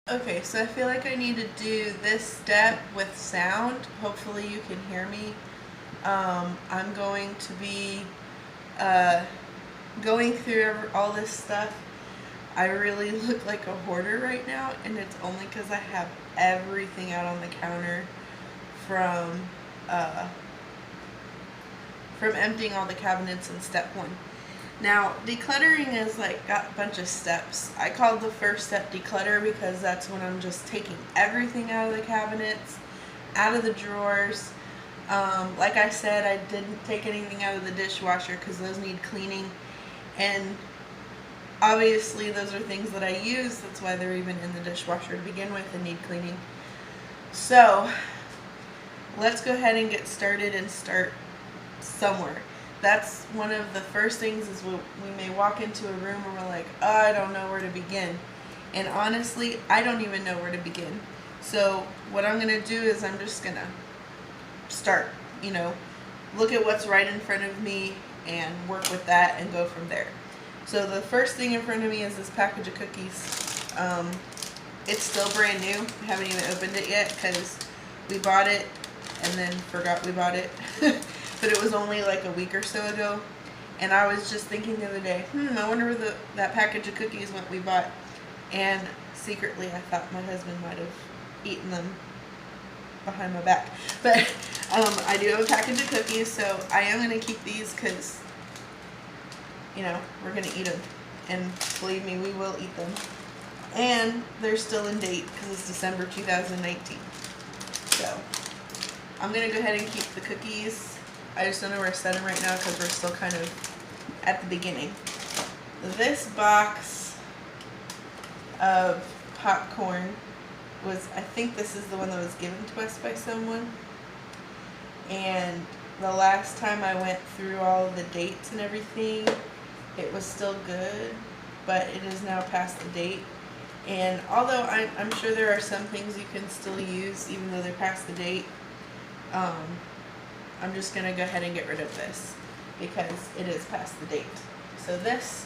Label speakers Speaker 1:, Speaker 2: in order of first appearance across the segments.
Speaker 1: Okay, so I feel like I need to do this step with sound. Hopefully you can hear me. I'm going to be going through all this stuff. I really look like a hoarder right now, and it's only because I have everything out on the counter from emptying all the cabinets in step one. Now, decluttering is like got a bunch of steps. I called the first step declutter because that's when I'm just taking everything out of the cabinets, out of the drawers. Like I said, I didn't take anything out of the dishwasher because those need cleaning. And obviously those are things that I use. That's why they're even in the dishwasher to begin with and need cleaning. So let's go ahead and get started and start somewhere. That's one of the first things is we may walk into a room and we're like, oh, I don't know where to begin. And honestly, I don't even know where to begin. So what I'm going to do is I'm just going to start, look at what's right in front of me and work with that and go from there. So the first thing in front of me is this package of cookies. It's still brand new. We haven't even opened it yet because we bought it and then forgot we bought it. But it was only like a week or so ago. And I was just thinking the other day, I wonder where that package of cookies went we bought. And secretly I thought my husband might have eaten them behind my back. But I do have a package of cookies, so I am going to keep these because, we're going to eat them. And believe me, we will eat them. And they're still in date because it's December 2019. So I'm going to go ahead and keep the cookies. I just don't know where to set them right now because we're still kind of at the beginning. This box of popcorn I think this is the one that was given to us by someone. And the last time I went through all the dates and everything, it was still good, but it is now past the date. And although I'm sure there are some things you can still use even though they're past the date, I'm just going to go ahead and get rid of this because it is past the date. So this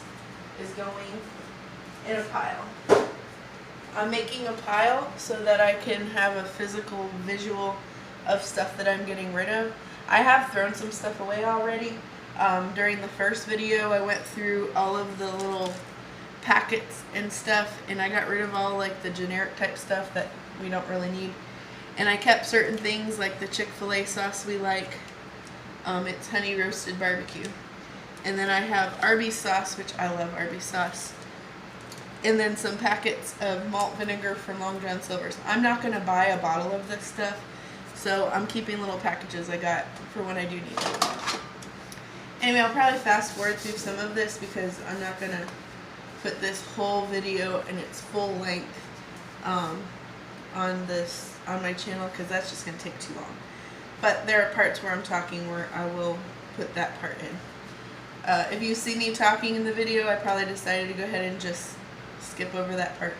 Speaker 1: is going in a pile. I'm making a pile so that I can have a physical visual of stuff that I'm getting rid of. I have thrown some stuff away already. During the first video I went through all of the little packets and stuff, and I got rid of all like the generic type stuff that we don't really need. And I kept certain things like the Chick-fil-A sauce we like. It's honey roasted barbecue. And then I have Arby's sauce, which I love Arby's sauce. And then some packets of malt vinegar from Long John Silver's. I'm not going to buy a bottle of this stuff, so I'm keeping little packages I got for when I do need it. Anyway, I'll probably fast forward through some of this because I'm not going to put this whole video in its full length on my channel because that's just going to take too long. But there are parts where I'm talking where I will put that part in. If you see me talking in the video, I probably decided to go ahead and just skip over that part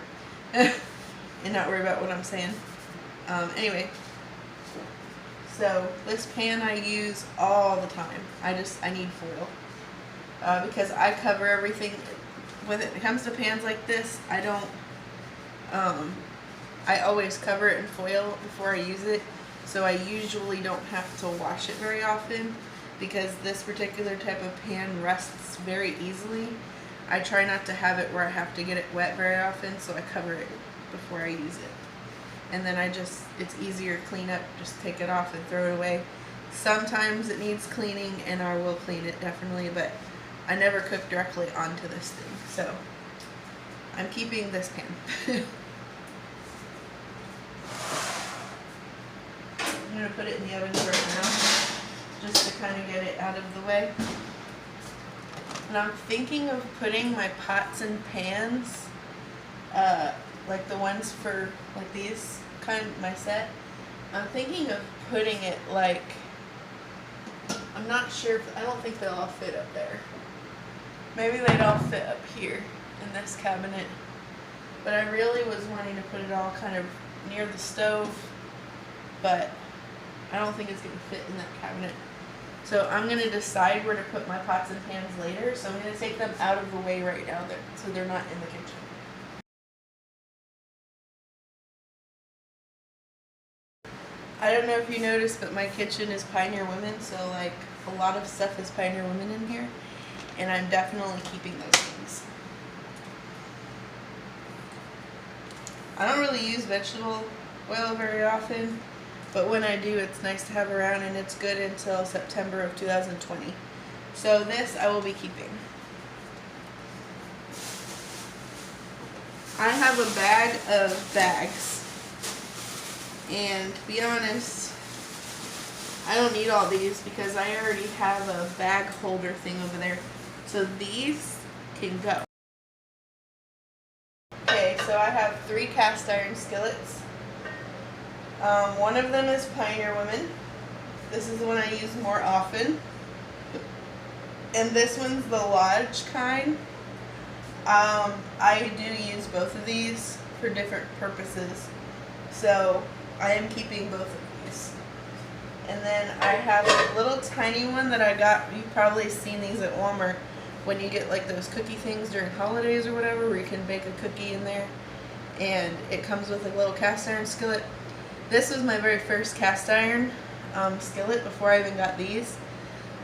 Speaker 1: and not worry about what I'm saying. Anyway, so this pan I use all the time. I need foil because I cover everything. When it comes to pans like this, I always cover it in foil before I use it, so I usually don't have to wash it very often because this particular type of pan rusts very easily. I try not to have it where I have to get it wet very often, so I cover it before I use it. And then it's easier to clean up, just take it off and throw it away. Sometimes it needs cleaning and I will clean it definitely, but I never cook directly onto this thing, so I'm keeping this pan. I'm going to put it in the oven right now, just to kind of get it out of the way. And I'm thinking of putting my pots and pans, like the ones for, like these kind, my set. I'm thinking of putting it like, I'm not sure, I don't think they'll all fit up there. Maybe they'd all fit up here in this cabinet. But I really was wanting to put it all kind of near the stove, but I don't think it's going to fit in that cabinet. So I'm going to decide where to put my pots and pans later. So I'm going to take them out of the way right now so they're not in the kitchen. I don't know if you noticed, but my kitchen is Pioneer Women, so like a lot of stuff is Pioneer Women in here, and I'm definitely keeping those things. I don't really use vegetable oil very often, but when I do, it's nice to have around, and it's good until September of 2020. So this I will be keeping. I have a bag of bags, and to be honest, I don't need all these because I already have a bag holder thing over there. So these can go. Okay, so I have 3 cast iron skillets. One of them is Pioneer Women. This is the one I use more often. And this one's the Lodge kind. I do use both of these for different purposes. So I am keeping both of these. And then I have a little tiny one that I got. You've probably seen these at Walmart when you get like those cookie things during holidays or whatever, where you can bake a cookie in there. And it comes with a little cast iron skillet. This was my very first cast iron skillet before I even got these.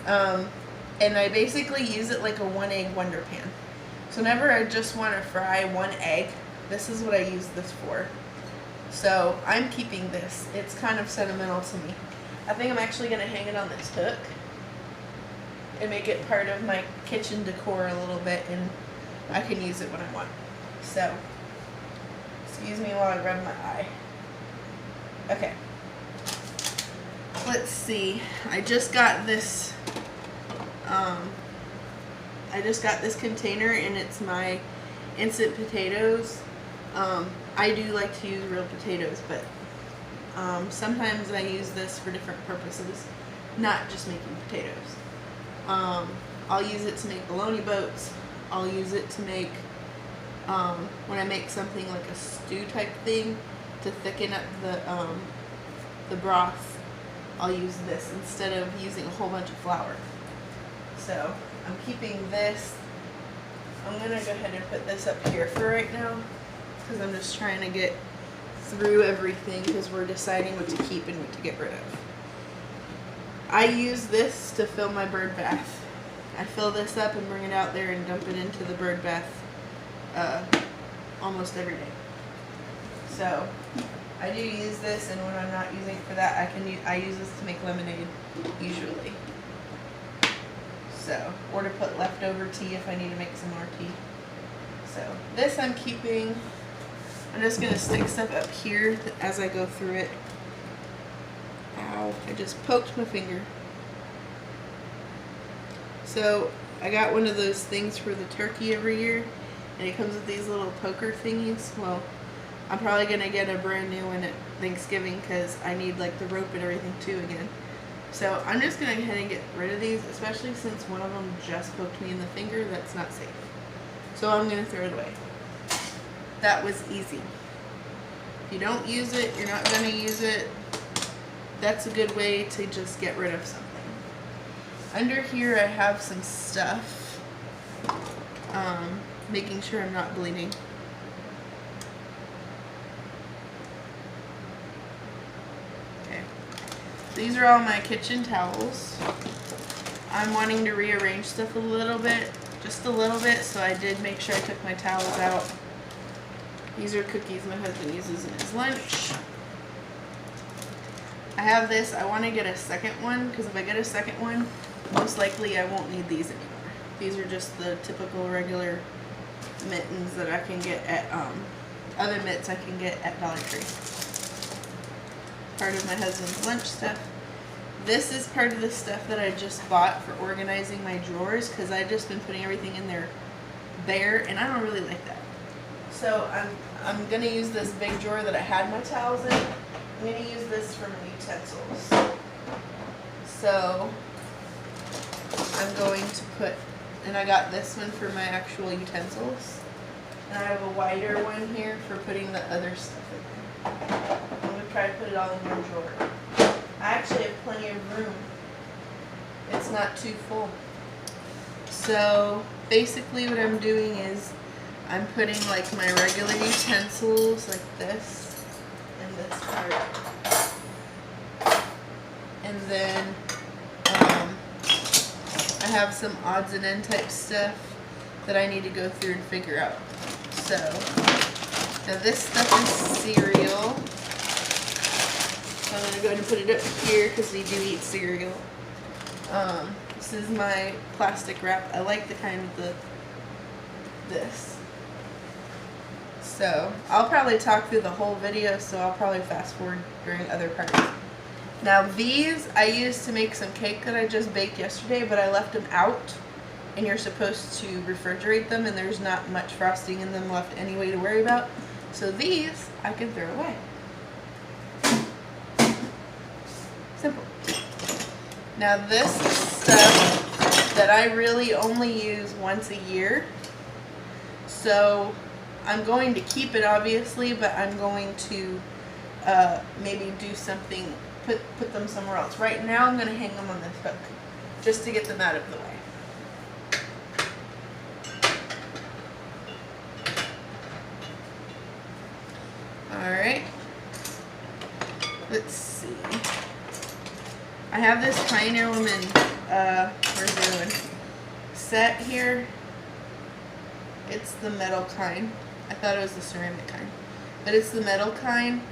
Speaker 1: And I basically use it like a 1-egg Wonder Pan. So whenever I just want to fry 1 egg, this is what I use this for. So I'm keeping this. It's kind of sentimental to me. I think I'm actually going to hang it on this hook and make it part of my kitchen decor a little bit, and I can use it when I want. So, excuse me while I rub my eye. Okay. Let's see. I just got this container, and it's my instant potatoes. I do like to use real potatoes, but sometimes I use this for different purposes, not just making potatoes. I'll use it to make bologna boats. I'll use it to make, when I make something like a stew type thing, to thicken up the broth, I'll use this instead of using a whole bunch of flour. So I'm keeping this. I'm going to go ahead and put this up here for right now, because I'm just trying to get through everything, because we're deciding what to keep and what to get rid of. I use this to fill my bird bath. I fill this up and bring it out there and dump it into the bird bath almost every day. So I do use this, and when I'm not using it for that, I use this to make lemonade usually. So, or to put leftover tea if I need to make some more tea. So this I'm keeping. I'm just going to stick stuff up here as I go through it. Ow, I just poked my finger. So I got one of those things for the turkey every year, and it comes with these little poker thingies. Well, I'm probably going to get a brand new one at Thanksgiving, because I need like the rope and everything too again. So I'm just going to go ahead and get rid of these, especially since one of them just poked me in the finger. That's not safe. So I'm going to throw it away. That was easy. If you don't use it, you're not going to use it. That's a good way to just get rid of something. Under here I have some stuff. Making sure I'm not bleeding. Okay. These are all my kitchen towels. I'm wanting to rearrange stuff a little bit, just a little bit, so I did make sure I took my towels out. These are cookies my husband uses in his lunch. I have this. I want to get a second one, because if I get a second one, most likely I won't need these anymore. These are just the typical regular mittens that I can get at, other mitts I can get at Dollar Tree. Part of my husband's lunch stuff. This is part of the stuff that I just bought for organizing my drawers, because I've just been putting everything in there bare, and I don't really like that. So I'm going to use this big drawer that I had my towels in. I'm going to use this for my utensils. So I'm going to put, and I got this one for my actual utensils. And I have a wider one here for putting the other stuff in there. I'm going to try to put it all in one drawer. I actually have plenty of room. It's not too full. So basically what I'm doing is I'm putting like my regular utensils like this in this part. And then I have some odds and end type stuff that I need to go through and figure out. So, now this stuff is cereal. So I'm going to go ahead and put it up here because we do eat cereal. This is my plastic wrap. I like the kind of this. So, I'll probably talk through the whole video, so I'll probably fast forward during other parts. Now these I used to make some cake that I just baked yesterday, but I left them out, and you're supposed to refrigerate them, and there's not much frosting in them left anyway to worry about. So these I can throw away. Simple. Now this is stuff that I really only use once a year. So I'm going to keep it obviously, but I'm going to maybe do something, put them somewhere else. Right now I'm going to hang them on this hook just to get them out of the way. Alright, let's see. I have this Pioneer Woman, where's the other one? Set here. It's the metal kind. I thought it was the ceramic kind, but it's the metal kind.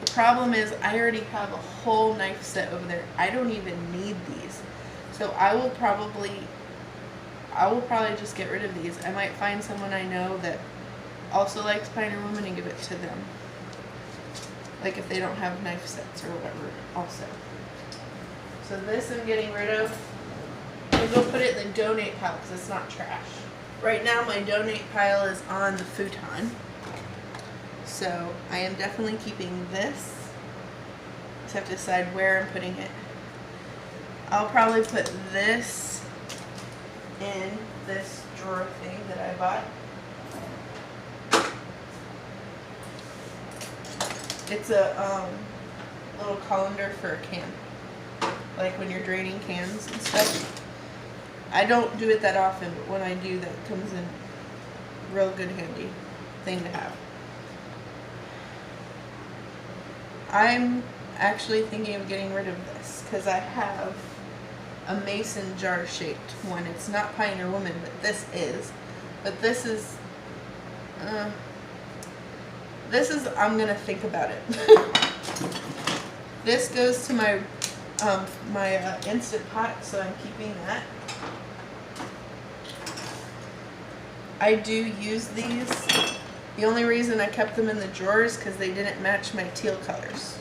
Speaker 1: The problem is I already have a whole knife set over there. I don't even need these. So I will probably just get rid of these. I might find someone I know that also likes Pioneer Woman and give it to them. Like if they don't have knife sets or whatever also. So this I'm getting rid of. I'll go put it in the donate pile because it's not trash. Right now my donate pile is on the futon. So I am definitely keeping this. Just have to decide where I'm putting it. I'll probably put this in this drawer thing that I bought. It's a little colander for a can. Like when you're draining cans and stuff. I don't do it that often, but when I do, that comes in real good handy thing to have. I'm actually thinking of getting rid of this because I have a mason jar shaped one. It's not Pioneer Woman, but this is. But this is, I'm gonna think about it. This goes to my Instant Pot, so I'm keeping that. I do use these. The only reason I kept them in the drawers because they didn't match my teal colors.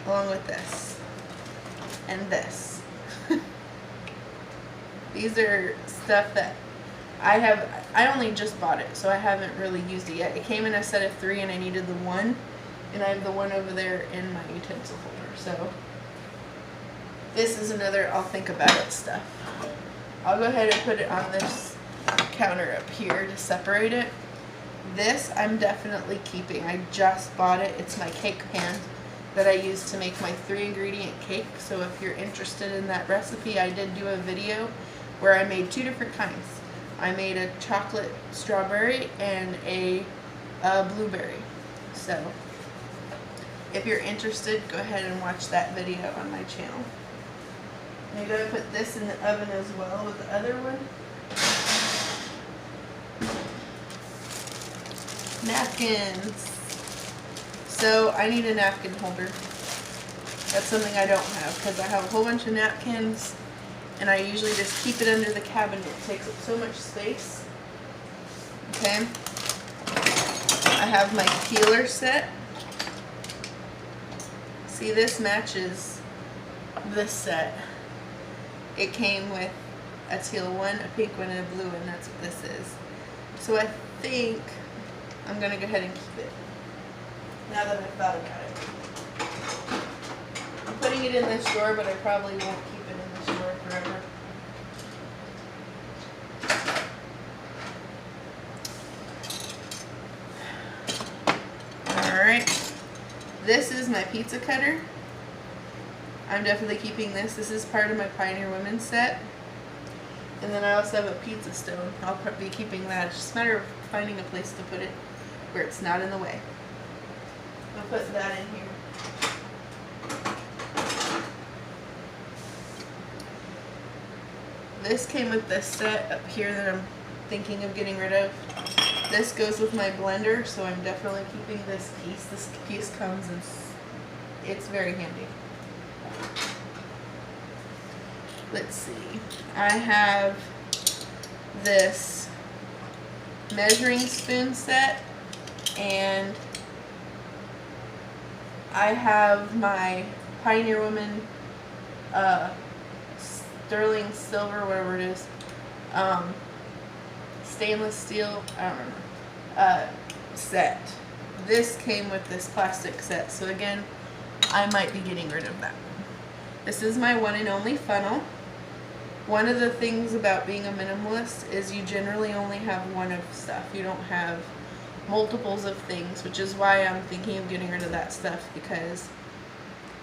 Speaker 1: Along with this. And this. These are stuff that I only just bought it, so I haven't really used it yet. It came in a set of 3 and I needed the one. And I have the one over there in my utensil holder. So this is another I'll think about it stuff. I'll go ahead and put it on this counter up here to separate it. This I'm definitely keeping. I just bought it. It's my cake pan that I use to make my 3-ingredient cake. So if you're interested in that recipe, I did do a video where I made 2 different kinds. I made a chocolate strawberry and a blueberry. So if you're interested, go ahead and watch that video on my channel. I'm going to put this in the oven as well with the other one. Napkins. So I need a napkin holder. That's something I don't have because I have a whole bunch of napkins and I usually just keep it under the cabinet. It takes up so much space. Okay. I have my peeler set. See, this matches this set. It came with a teal one, a pink one, and a blue one. That's what this is. So I think I'm going to go ahead and keep it. Now that I've thought about it. I'm putting it in this drawer, but I probably won't keep it in this drawer forever. Alright. This is my pizza cutter. I'm definitely keeping this. This is part of my Pioneer Women set. And then I also have a pizza stone. I'll be keeping that. It's just a matter of finding a place to put it where it's not in the way. I'll put that in here. this came with this set up here that I'm thinking of getting rid of. This goes with my blender, so I'm definitely keeping this piece. This piece comes and it's very handy. Let's see. I have this measuring spoon set, and I have my Pioneer Woman sterling silver, whatever it is, stainless steel, I don't remember, set. This came with this plastic set, so again, I might be getting rid of that one. This is my one and only funnel. One of the things about being a minimalist is you generally only have one of stuff. You don't have multiples of things, which is why I'm thinking of getting rid of that stuff, because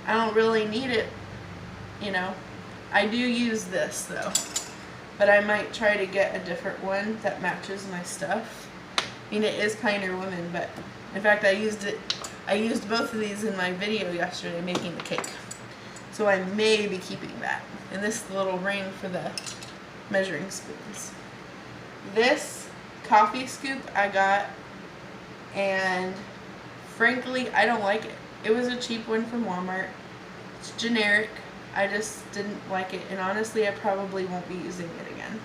Speaker 1: I don't really need it, you know. I do use this though, but I might try to get a different one that matches my stuff. I mean, it is Pioneer Woman, but in fact I used both of these in my video yesterday making the cake. So I may be keeping that. And this is the little ring for the measuring spoons. This coffee scoop I got, and frankly, I don't like it. It was a cheap one from Walmart. It's generic. I just didn't like it, and honestly, I probably won't be using it again.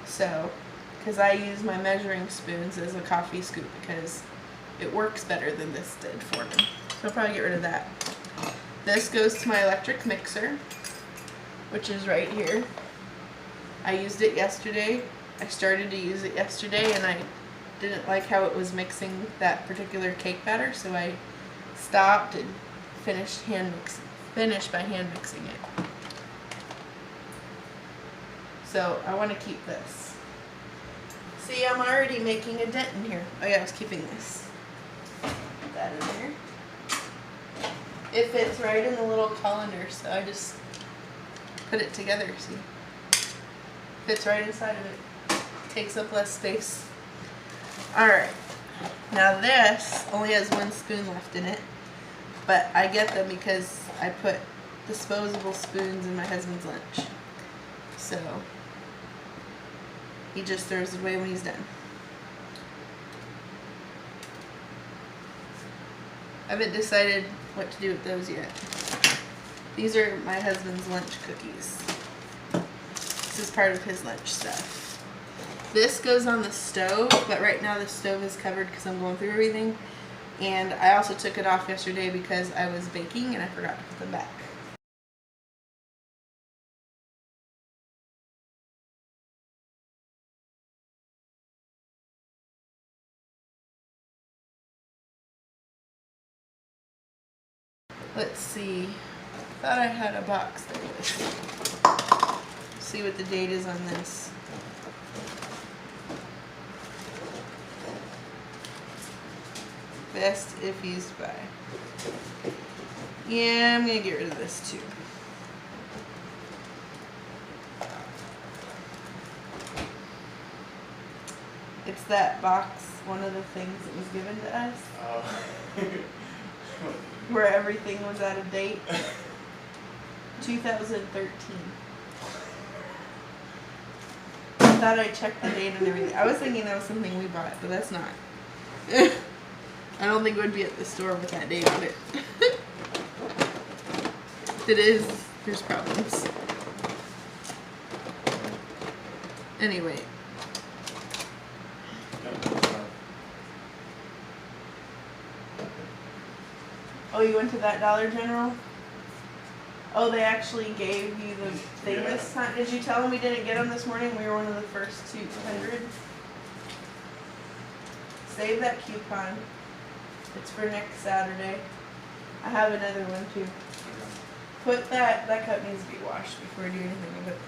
Speaker 1: So, because I use my measuring spoons as a coffee scoop because it works better than this did for me. So I'll probably get rid of that. This goes to my electric mixer, which is right here. I used it yesterday. I started to use it yesterday, and I didn't like how it was mixing that particular cake batter, so I stopped and finished by hand mixing it. So I want to keep this. See, I'm already making a dent in here. Oh yeah, I was keeping this. Put that in there. It fits right in the little colander, so I just put it together, see? Fits right inside of it. Takes up less space. Alright, now this only has one spoon left in it, but I get them because I put disposable spoons in my husband's lunch. So, he just throws it away when he's done. I haven't decided what to do with those yet. These are my husband's lunch cookies. This is part of his lunch stuff. This goes on the stove, but right now the stove is covered because I'm going through everything. And I also took it off yesterday because I was baking and I forgot to put them back. Let's see. Thought I had a box. There it is. See what the date is on this. Best if used by. Yeah, I'm gonna get rid of this too. It's that box, one of the things that was given to us. Where everything was out of date. 2013. I thought I checked the date and everything. I was thinking that was something we bought, but that's not. I don't think it would be at the store with that date on it. If it is, there's problems. Anyway. Oh, you went to that Dollar General? Oh, they actually gave you the thing this time? Did you tell them we didn't get them this morning? We were one of the first 200. Save that coupon. It's for next Saturday. I have another one too. Put that cup needs to be washed before I do anything with it.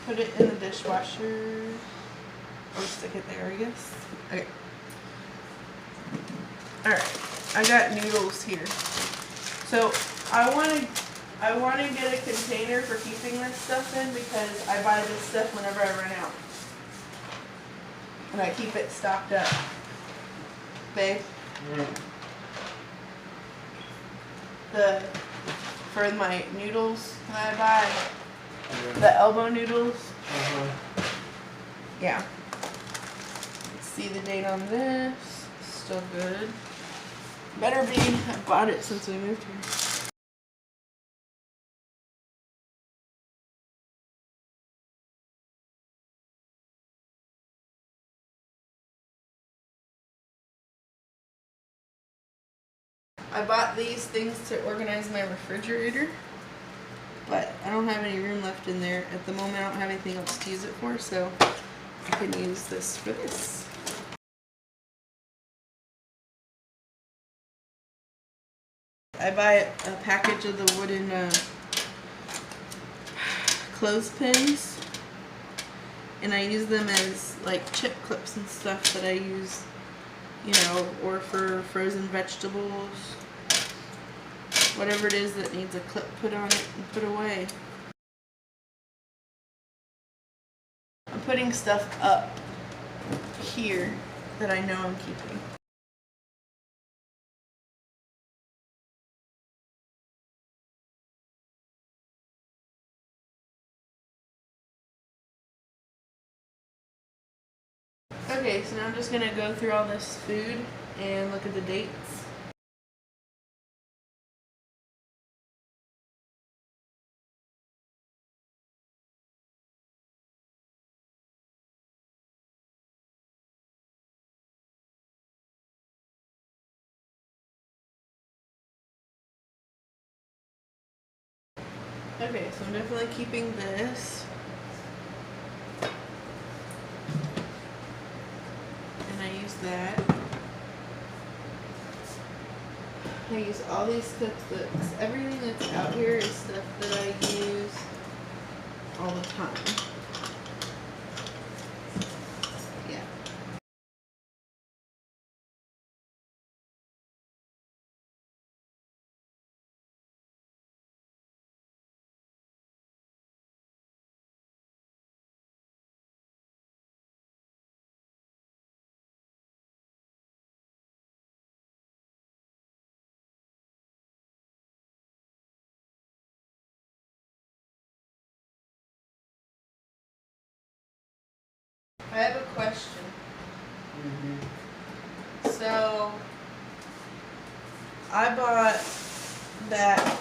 Speaker 1: Put it in the dishwasher. Or stick it there, I guess. Okay. Alright. I got noodles here. So I wanna get a container for keeping this stuff in because I buy this stuff whenever I run out. And I keep it stocked up. Babe. The for my noodles that I buy. The elbow noodles. Yeah. Let's see the date on this. Still good. Better be. I bought it since we moved here. I bought these things to organize my refrigerator, but I don't have any room left in there. At the moment, I don't have anything else to use it for, so I can use this for this. I buy a package of the wooden clothespins, and I use them as like chip clips and stuff that I use, you know, or for frozen vegetables. Whatever it is that needs a clip put on it and put away. I'm putting stuff up here that I know I'm keeping. Okay, so now I'm just gonna go through all this food and look at the dates. Okay, so I'm definitely keeping this. And I use that. I use all these cookbooks. Everything that's out here is stuff that I use all the time. Yeah. I have a question. So, I bought that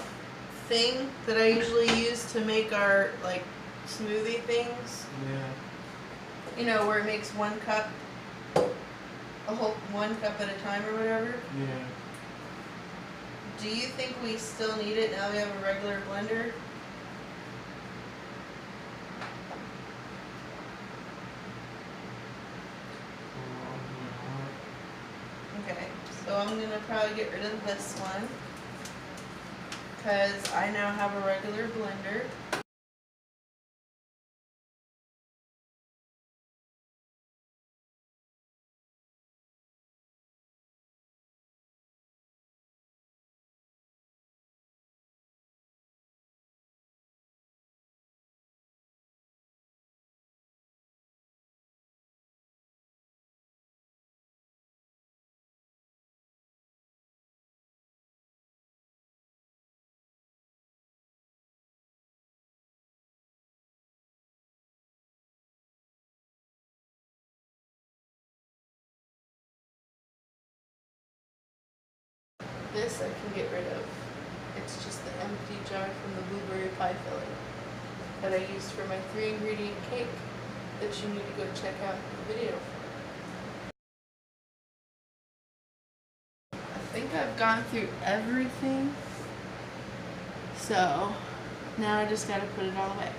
Speaker 1: thing that I usually use to make our, like, smoothie things.
Speaker 2: Yeah.
Speaker 1: You know, where it makes 1 cup, a whole 1 cup at a time or whatever.
Speaker 2: Yeah.
Speaker 1: Do you think we still need it now we have a regular blender? Okay, so I'm going to probably get rid of this one because I now have a regular blender. This I can get rid of. It's just the empty jar from the blueberry pie filling that I used for my 3-ingredient cake that you need to go check out the video for. I think I've gone through everything, so now I just gotta put it all away.